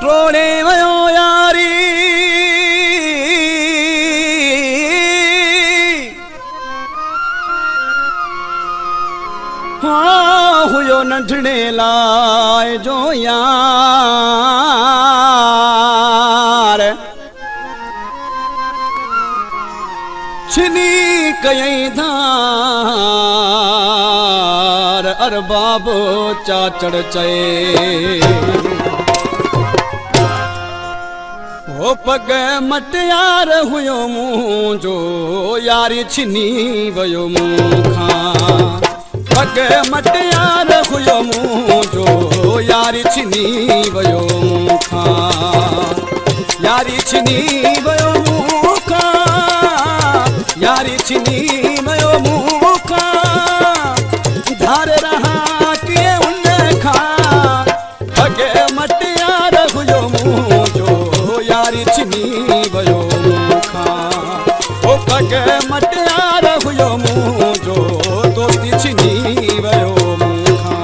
trolley वयो यारी हाँ हुयो नंढड़े लाए जो यार छिनी कई धार अरबाबो चाचड़ चए ओ पग मटियार हुयो मुंहिंजो यारी छिनी वयो मूंखां पग मटियार हुयो मुंहिंजो यारी छिनी वयो मूंखां यारी छिनी वयो मूंखां यारी छिनी वयो मूंखां धार रहा के उन खां पग मटियार हुयो मुंहिंजो यारी छिनी वयो मूंखां ओ पग मटियार हुयो मुंहिंजो दोस्ती छिनी वयो मूंखां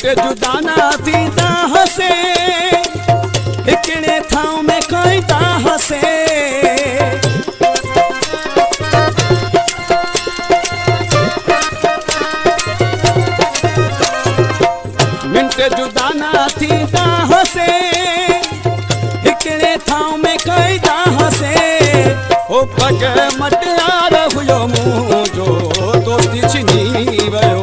जुदा ना थींदा हसे हिकिड़े थांव में खाईंदा हसे मिंट जुदा ना थींदा हसे हिकिड़े थांव में खाईंदा हसे ओ पग मटियार हुयो मुंहिंजो दोस्ती छिनी वयो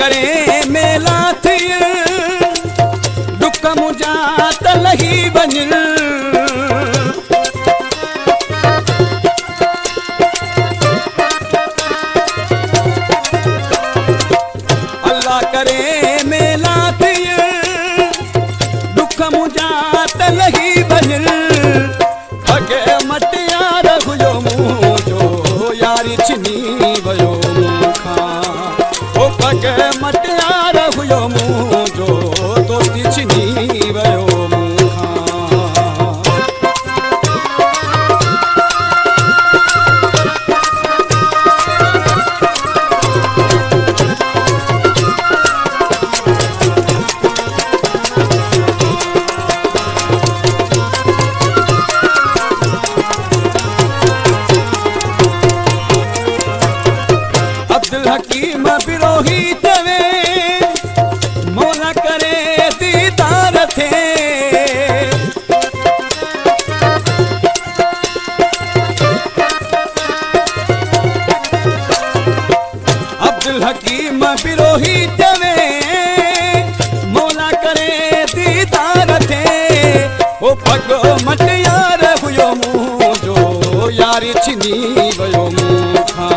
करे मेला थिय दुख मुंहिंजा त लही वञ अल्लाह करे मेला थिय दुख मुंहिंजा त लही वञ पग मटियार हुयो मुंहिंजो यारी छिनी वयो मूंखां पग मटियार हुयो मुंहिंजो दोस्ती छिनी वयो अब्दुल हकीम बिरोही तवे मौला करे दीदार थे अब्दुल हकीम बिरोही तवे मौला करे दीदार थे ओ पग मटियार हुयो मुंहिंजो यारी छिनी वयो मूंखां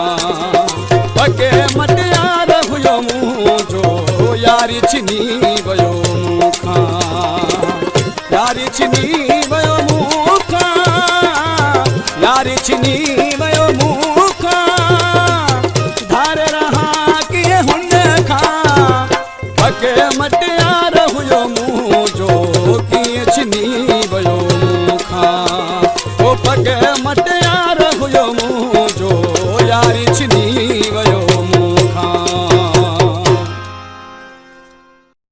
पग मटियार हुयो मुंहिंजो यारी छिनी वयो मूंखां यारी छिनी वयो मूंखां यारी छिनी वयो मूंखां धार रहा के हुन खां पग मटियार हुयो मुंहिंजो कीअं छिनी वयो मूंखां ओ पग